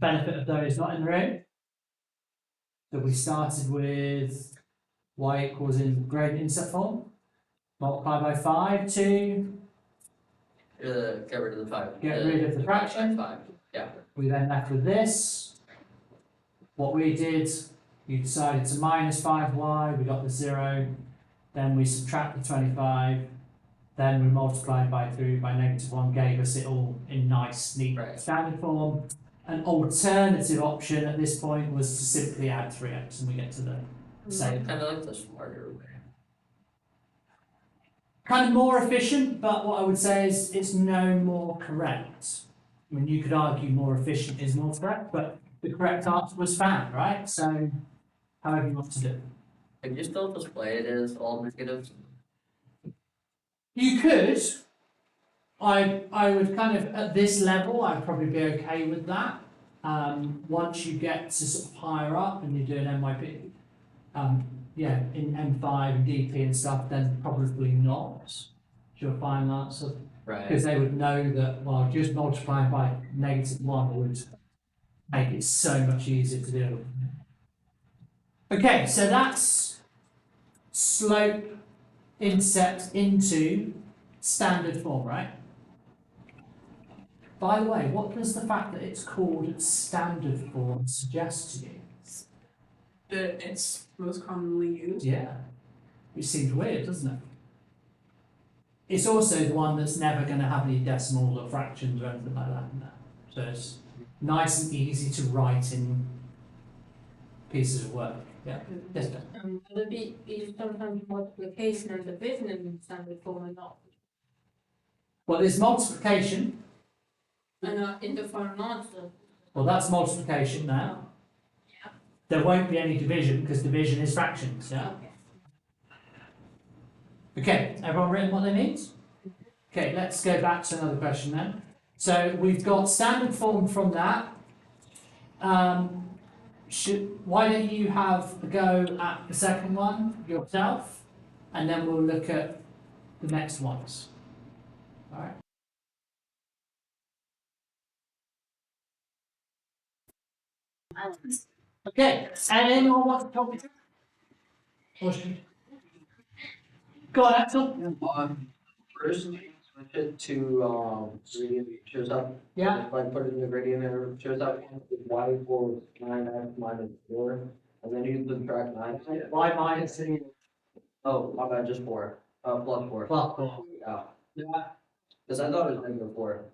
benefit of those not in the room. So we started with y equals in gradient inset form. Multiply by 5 to Get rid of the 5. get rid of the fraction. 5. Yeah. We then left with this. What we did, you decided to minus 5y, we got the 0, then we subtract the 25, then we multiplied by through by -1, gave us it all in nice, neat standard form. An alternative option at this point was to simply add 3x and we get to the same. Kind of like the smarter way. Kind of more efficient, but what I would say is it's no more correct. I mean, you could argue more efficient is more correct, but the correct answer was found, right? So, however you want to do it. Can you still display it as all negatives? You could. I would kind of, at this level, I'd probably be okay with that. Once you get to sort of higher up and you're doing MYP, yeah, in M5 and DP and stuff, then probably not. Your final answer. Right. Because they would know that, well, just multiplying by -1 would make it so much easier to deal with. Okay, so that's slope intercept into standard form, right? By the way, what does the fact that it's called standard form suggest to you? That it's most commonly used. Yeah. It seems weird, doesn't it? It's also the one that's never going to have any decimals or fractions or anything like that in there. So it's nice and easy to write in pieces of work. Yeah. Yes, Ben. Would it be sometimes multiplication and division in standard form or not? Well, there's multiplication. And in the final answer. Well, that's multiplication now. Yeah. There won't be any division because division is fractions. Yeah. Okay, everyone written what they mean? Okay, let's go back to another question then. So we've got standard form from that. Why don't you have a go at the second one yourself, and then we'll look at the next ones. All right. Okay, and anyone want to talk to? Go on, Axel. First, switch it to gradient shows up. Yeah. If I put it in the gradient and it shows up, y equals 9x minus 4, and then you subtract 9. Y minus 3 Oh, my bad, just 4. Plus 4. plus 4. Yeah. Yeah. Because I thought it was -4.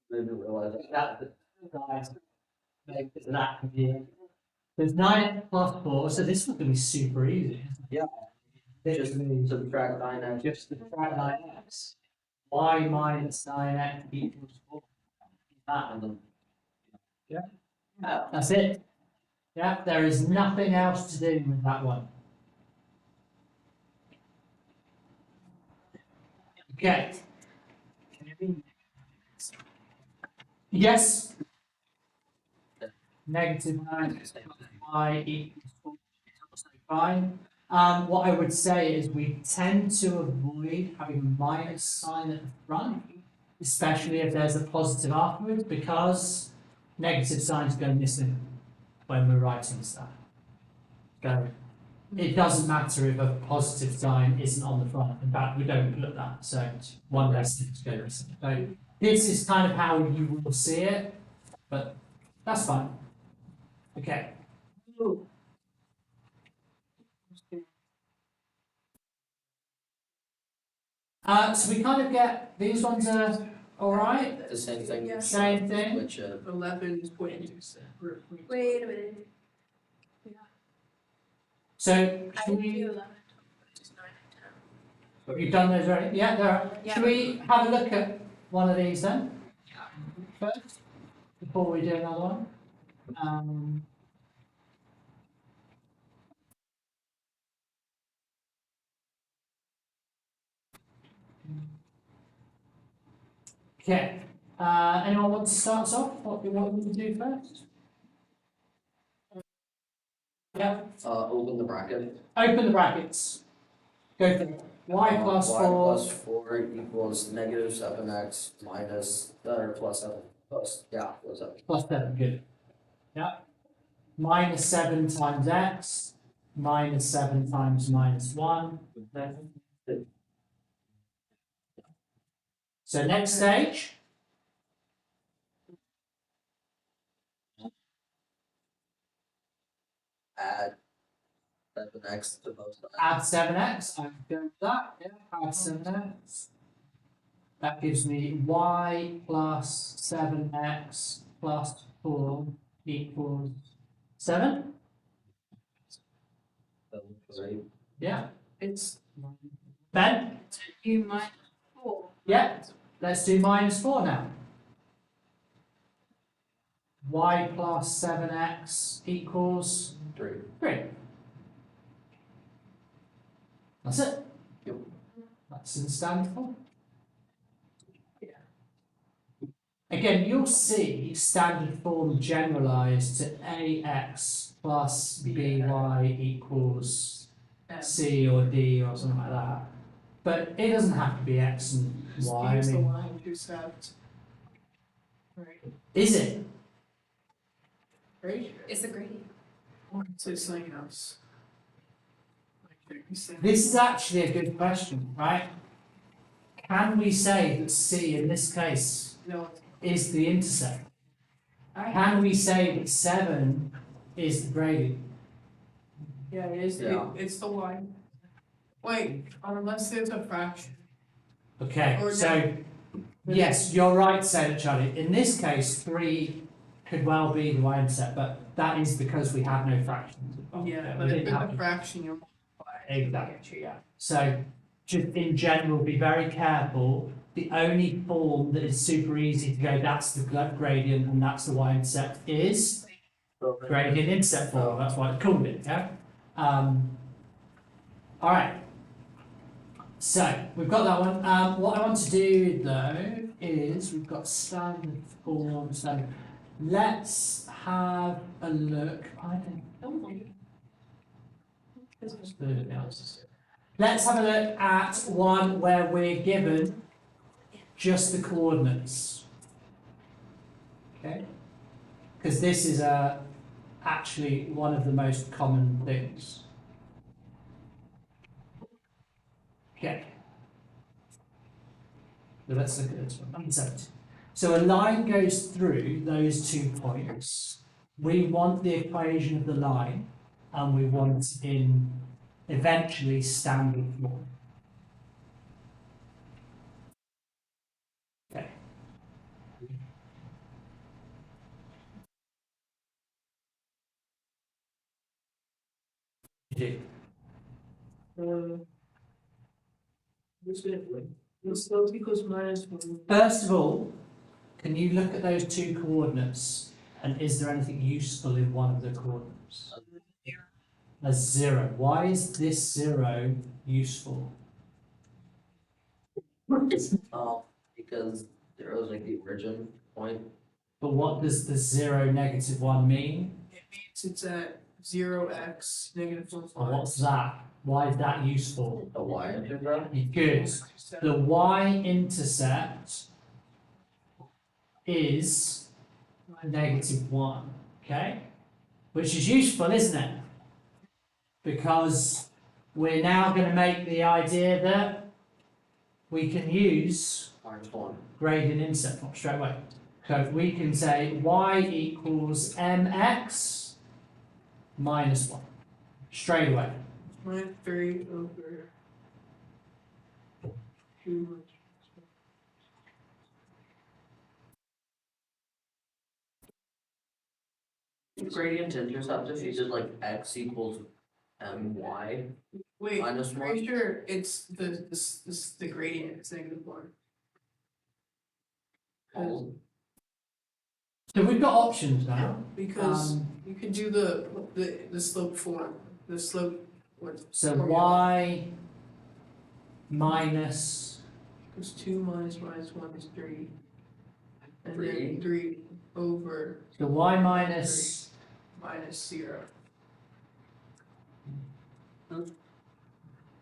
Didn't realize that. That's makes that confusing. There's 9 plus 4, so this is going to be super easy. Yeah. Just Literally, subtract 9x. just subtract 9x. Y minus 9x equals 4. That. And then, Yeah. That's it. Yeah, there is nothing else to do with that one. Okay. Yes. -9 y equals 4 is also fine. What I would say is we tend to avoid having a minus sign at the front, especially if there's a positive afterwards, because negative signs go missing when we're writing stuff. So it doesn't matter if a positive sign isn't on the front. In fact, we don't put that, so it's one less thing to go missing. So this is kind of how you will see it, but that's fine. Okay. So we kind of get these ones are all right. the same thing. Yeah. Same thing. Which 11 is 0.2. Wait a minute. So I should did we? 11. You've done those already? Yeah, there are. Yeah. Should we have a look at one of these then? First, before we do another one. Okay. Anyone want to start us off? What we do first? Yeah. open the bracket. Open the brackets. Go for it. Y plus Y 4. plus 4 equals -7x minus, or plus 7. Plus, yeah, what's up? Plus 7, good. Yeah. Minus 7 times x, minus 7 times minus 1. So next stage, Add 7x to both sides. add 7x. I can go with that. Yeah, add 7x. That gives me y plus 7x plus 4 equals 7. Right? Yeah. It's Ben? You minus 4. Yeah. Let's do minus 4 now. Y plus 7x equals 3. 3. That's it. Yep. That's in standard form. Again, you'll see standard form generalized to ax plus by equals c or d or something like that. But it doesn't have to be x and y. I use the mean, y intercept. Right. is it? Right? It's a gradient. Or say something else. Like you said. This is actually a good question, right? Can we say that c in this case No. is the intercept? Can we say that 7 is the gradient? Yeah, it is. Yeah. It's the y. Wait, unless there's a fraction. Okay, Or so yes, you're right to say that, Charlie. In this case, 3 could well be the y-intercept, but that is because we have no fractions. involved. Yeah, We but if didn't it's have a to- fraction, you're multiplying. Exactly, yeah. So, just in general, be very careful. The only form that is super easy to go, that's the gradient and that's the y-intercept, is gradient intercept form. That's why it's called it, yeah? All right. So, we've got that one. What I want to do, though, is we've got standard form, standard. Let's have a look. I don't Let's have a look at one where we're given just the coordinates. Okay? Because this is actually one of the most common things. Okay. So let's look at this one. So a line goes through those 2 points. We want the equation of the line, and we want it in eventually standard form. Okay. You do. The slope equals minus 1. First of all, can you look at those 2 coordinates, and is there anything useful in one of the coordinates? A 0. Why is this 0 useful? Because 0 is like the origin point. But what does the 0, -1 mean? It means it's at 0x, -1. Or what's that? Why is that useful? The y intercept. Good. The y-intercept is -1, okay? Which is useful, isn't it? Because we're now going to make the idea that we can use -1. gradient intercept form straight away. So we can say y equals mx minus 1 straight away. Minus 3 over 2. Gradient intercept, if you did like x equals my Wait, minus pretty 1. sure it's the gradient is -1. Oh, So we've got options now. Because you could do the slope form, the slope, what, So formula. y minus, Because 2 minus -1 is 3. And 3. then 3 over so y minus, minus 0.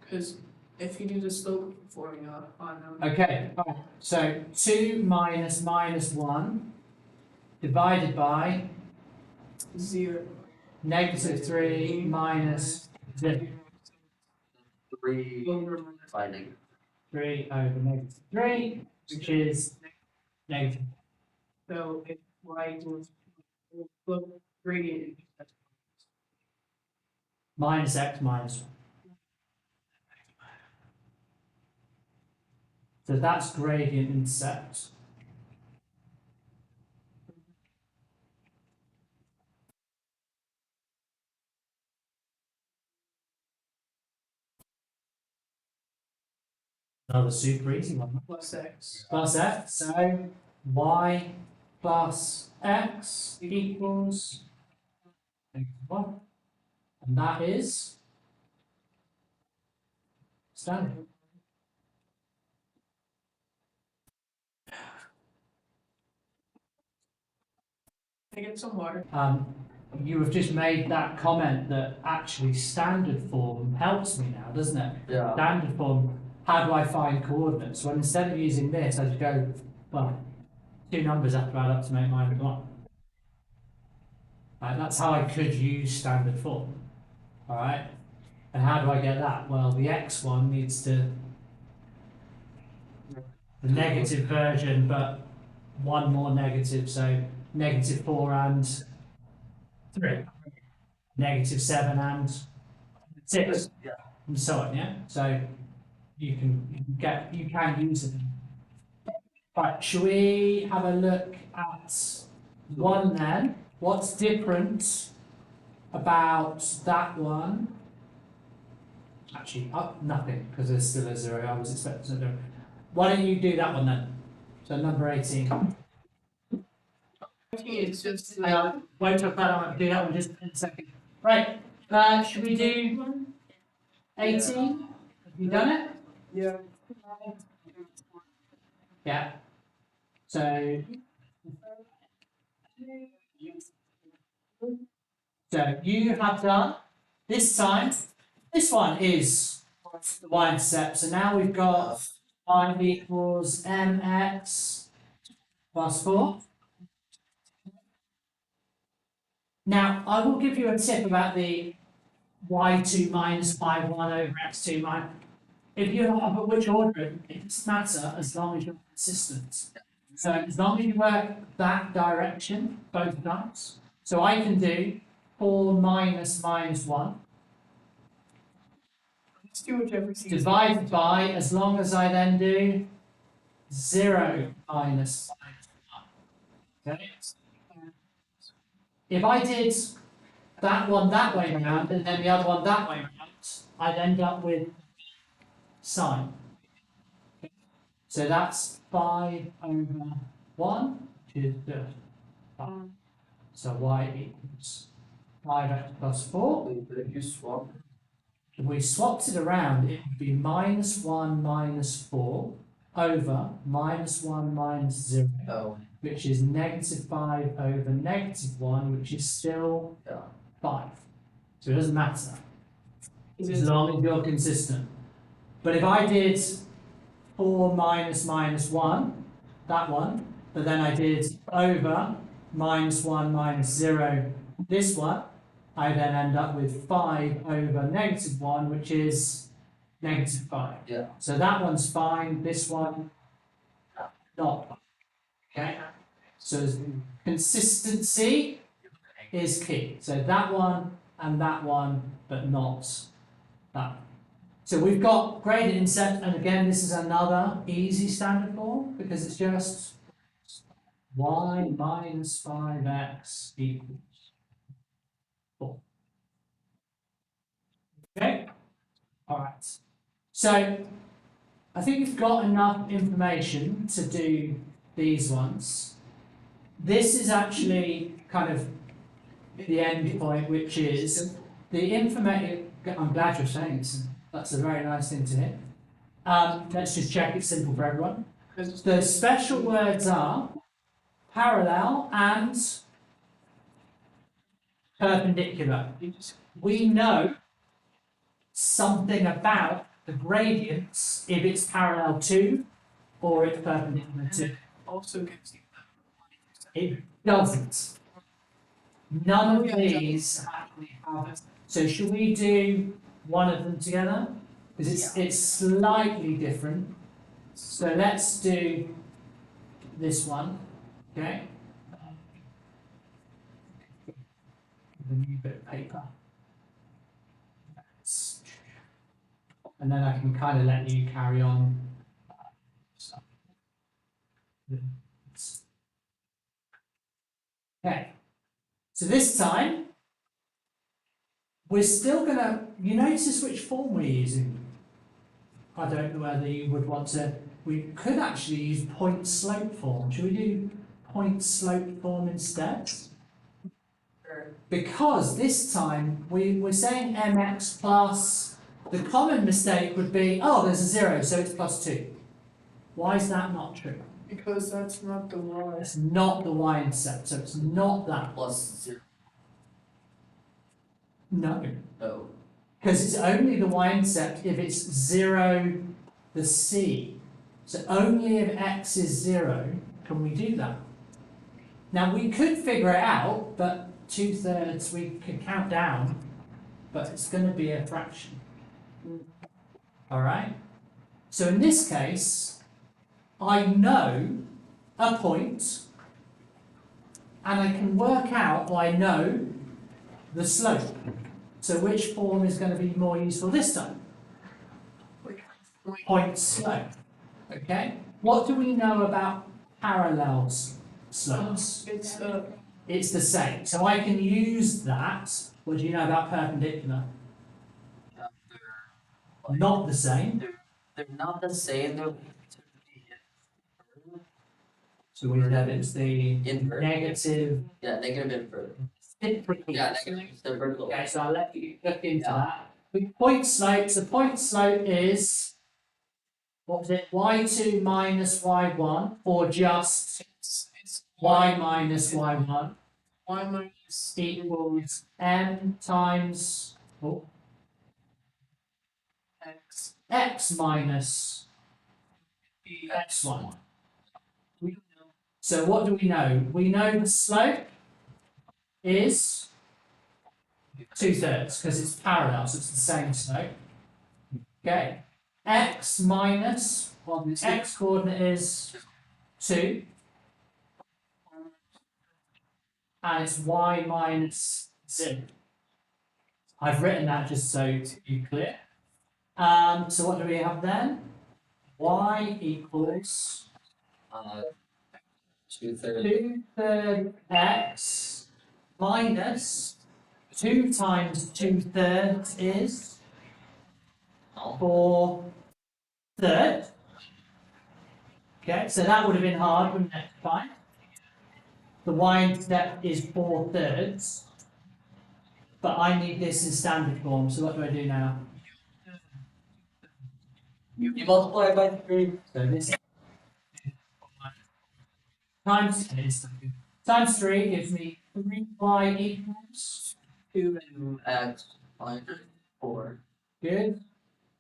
Because if you do the slope formula on okay, alright, so 2 minus -1 divided by Zero. -3 minus 0. 3 Over. by negative. 3 over -3, which is negative. So if y equals slope gradient. Minus x minus 1. So that's gradient intercept. Another super easy one. Plus x. Plus x, so y plus x equals -1. And that is standard. I get some water. You have just made that comment that actually standard form helps me now, doesn't it? Yeah. Standard form, how do I find coordinates? Well, instead of using this, I just go, well, two numbers have to add up to make mine 1. Right, that's how I could use standard form. All right, and how do I get that? Well, the x one needs to the negative version, but one more negative, so -4 and 3, -7 and 6, Yeah. and so on. Yeah, so you can use it. Right, shall we have a look at one then? What's different about that one? Actually, nothing, because there's still a 0. I was expecting a 0. Why don't you do that one then? So number 18. It's just. Won't talk about that one. Do that one just in a second. Right. Should we do 18? Have you done it? Yeah. Yeah. So you have done this time. This one is the y-intercept. So now we've got y equals mx plus 4. Now I will give you a tip about the y2 minus y1 over x2 minus. If you have which order, it doesn't matter as long as you're consistent. So as long as you work that direction both times. So I can do 4 minus -1 Let's do whichever seems. divided by, as long as I then do 0 minus -1. Okay? If I did that one that way around and then the other one that way around, I'd end up with sine. Okay? So that's 5 over 1, which is 5. So y equals 5x plus 4. But if you swap, If we swapped it around, it would be -1 minus 4 over -1 minus 0, oh, which is -5 over -1, which is still yeah. 5. So it doesn't matter, Is as it- long as you're consistent. But if I did 4 minus -1, that one, but then I did over -1 minus 0, this one, I then end up with 5 over -1, which is -5. Yeah. So that one's fine, this one, not fine. Okay? So consistency is key. So that one and that one, but not that one. So we've got gradient intercept, and again, this is another easy standard form because it's just y minus 5x equals 4. Okay? Alright. So I think you've got enough information to do these ones. This is actually kind of the end point, which is the information. I'm glad you're saying this. That's a very nice thing to hear. Let's just check it's simple for everyone. The special words are parallel and perpendicular. We know something about the gradients if it's parallel to or it's perpendicular to. Also gives you It doesn't. None Oh, of yeah, these actually have it. So should we do one of them together? Because it's slightly different. So let's do this one, okay? The new bit of paper. And then I can kind of let you carry on. Okay, so this time, we're still gonna, you notice which form we're using? I don't know whether you would want to, we could actually use point slope form. Should we do point slope form instead? Because this time, we're saying mx plus, the common mistake would be, oh, there's a 0, so it's plus 2. Why is that not true? Because that's not the y. It's not the y-intercept, so it's not that. Plus 0. No, Oh. because it's only the y-intercept if it's 0, the c. So only if x is 0 can we do that. Now we could figure it out, but 2/3 we could count down, but it's going to be a fraction. Alright? So in this case, I know a point, and I can work out, or I know the slope. So which form is going to be more useful this time? Point slope. Okay? What do we know about parallel slopes? It's the same. So I can use that. What do you know about perpendicular? Not the same. They're not the same, they're So we said it's the invert. negative. Yeah, negative invert. Reciprocal. Yeah, negative, they're vertical. Okay, so I'll let you look into that. With point slopes, the point slope is, what was it, y2 minus y1, or just It's y minus y1 y minus equals m times x. x minus B. x1. So what do we know? We know the slope is 2/3 because it's parallel, so it's the same slope. Okay. X minus, well, the x coordinate is 2, and it's y minus 0. I've written that just so to be clear. So what do we have then? Y equals 2/3. 2/3 x minus 2 times 2/3 is 4/3. Okay, so that would have been hard, wouldn't it? Fine. The y-intercept is 4/3. But I need this in standard form, so what do I do now? You multiply by 3. So this times 3 gives me 3y equals 2x minus 4. good.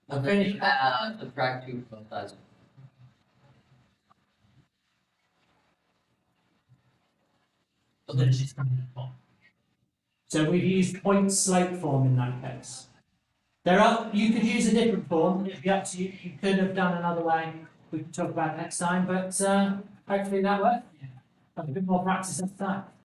And Finish. then subtract 2 from both sides. So we've used point slope form in that case. You could use a different form, it'd be up to you, you could have done another way, we can talk about it next time, but hopefully that worked. Have a bit more practice next time.